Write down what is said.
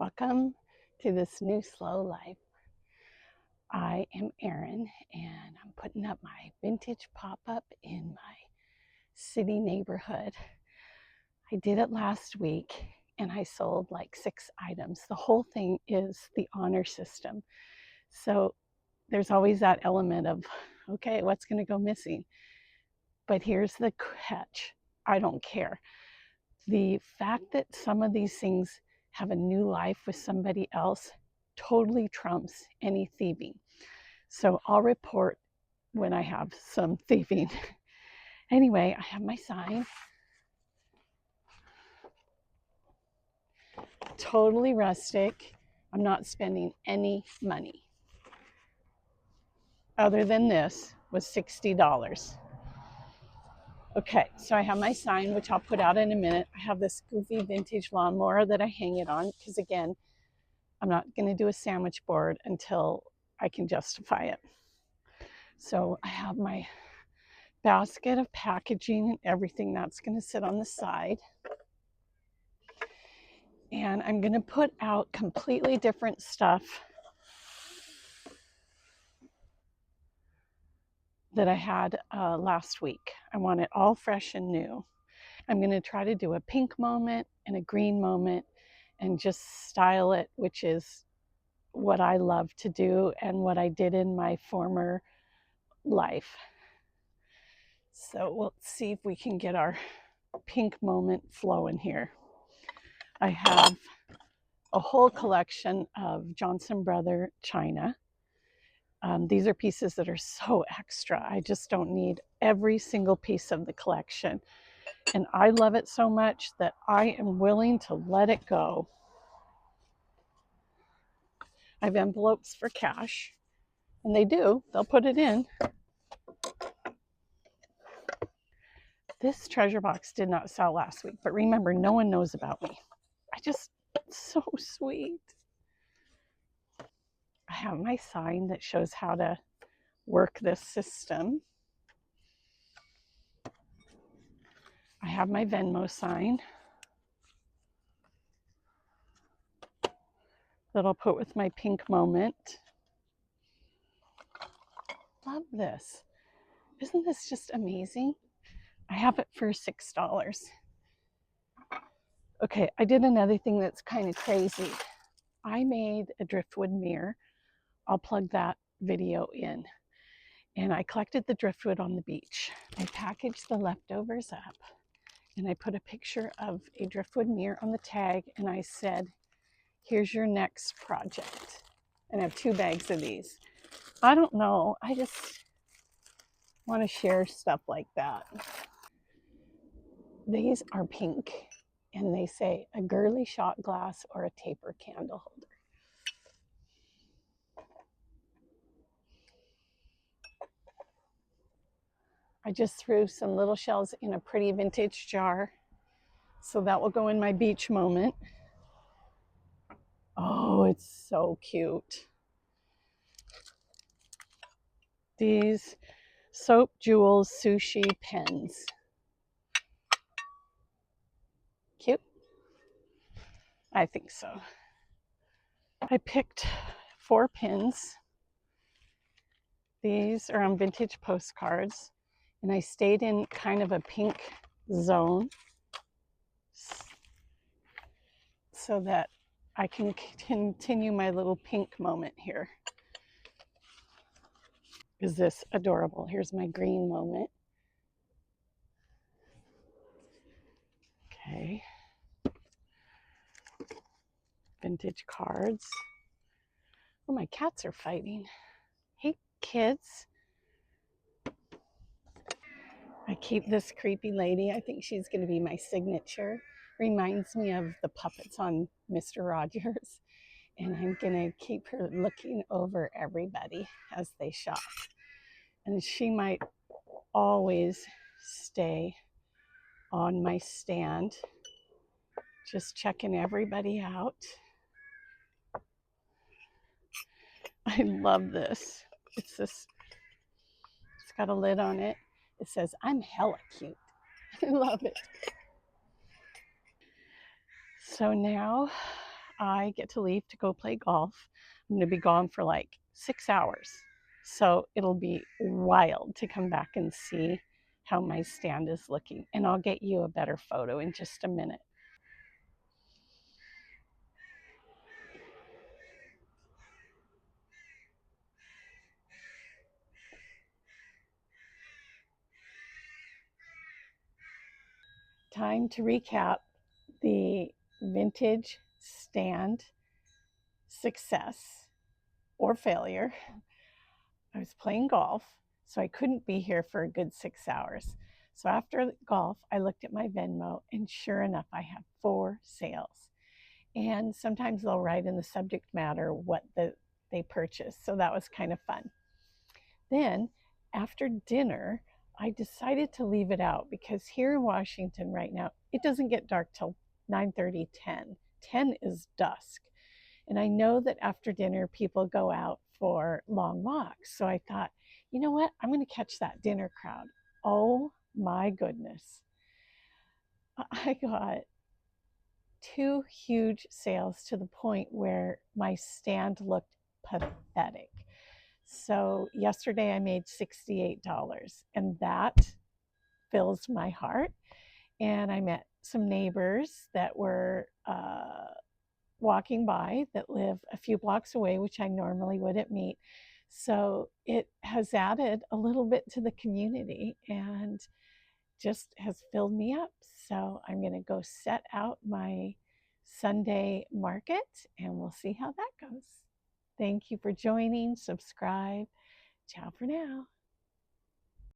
Welcome to This New Slow Life. I am Erin, and I'm putting up my vintage pop-up in my city neighborhood. I did it last week, and I sold like 6 items. The whole thing is the honor system. So there's always that element of, okay, what's going to go missing? But here's the catch. I don't care. The fact that some of these things have a new life with somebody else totally trumps any thieving. So I'll report when I have some thieving. Anyway, I have my sign. Totally rustic. I'm not spending any money. Other than this was $60. Okay, so I have my sign, which I'll put out in a minute. I have this goofy vintage lawnmower that I hang it on because, again, I'm not going to do a sandwich board until I can justify it. So I have my basket of packaging and everything that's going to sit on the side. And I'm going to put out completely different stuff that I had last week. I want it all fresh and new. I'm going to try to do a pink moment and a green moment and just style it, which is what I love to do and what I did in my former life. So we'll see if we can get our pink moment flowing here. I have a whole collection of Johnson Brother china. These are pieces that are so extra. I just don't need every single piece of the collection. And I love it so much that I am willing to let it go. I have envelopes for cash, and they'll put it in. This treasure box did not sell last week, but remember, no one knows about me. It's so sweet. I have my sign that shows how to work this system. I have my Venmo sign that I'll put with my pink moment. Love this. Isn't this just amazing? I have it for $6. Okay, I did another thing that's kind of crazy. I made a driftwood mirror. I'll plug that video in. And I collected the driftwood on the beach. I packaged the leftovers up, and I put a picture of a driftwood mirror on the tag, and I said, here's your next project. And I have 2 bags of these. I don't know, I just want to share stuff like that. These are pink, and they say a girly shot glass or a taper candle holder. I just threw some little shells in a pretty vintage jar, so that will go in my beach moment. Oh, it's so cute. These Soap Jewels sushi pens. Cute? I think so. I picked 4 pins. These are on vintage postcards, and I stayed in kind of a pink zone so that I can continue my little pink moment here. Is this adorable? Here's my green moment. Okay. Vintage cards. Oh, my cats are fighting. Hey, kids. I keep this creepy lady. I think she's going to be my signature. Reminds me of the puppets on Mr. Rogers. And I'm going to keep her looking over everybody as they shop. And she might always stay on my stand, just checking everybody out. I love this. It's got a lid on it. It says, I'm hella cute. I love it. So now I get to leave to go play golf. I'm going to be gone for like 6 hours. So it'll be wild to come back and see how my stand is looking. And I'll get you a better photo in just a minute. Time to recap the vintage stand success or failure. I was playing golf, so I couldn't be here for a good 6 hours. So after golf, I looked at my Venmo, and sure enough, I have 4 sales. And sometimes they'll write in the subject matter what they purchased. So that was kind of fun. Then after dinner, I decided to leave it out because here in Washington right now, it doesn't get dark till 9:30, 10. 10 is dusk. And I know that after dinner, people go out for long walks. So I thought, you know what? I'm going to catch that dinner crowd. Oh my goodness. I got 2 huge sales to the point where my stand looked pathetic. So yesterday I made $68, and that fills my heart. And I met some neighbors that were walking by that live a few blocks away, which I normally wouldn't meet. So it has added a little bit to the community and just has filled me up. So I'm going to go set out my Sunday market and we'll see how that goes. Thank you for joining. Subscribe. Ciao for now.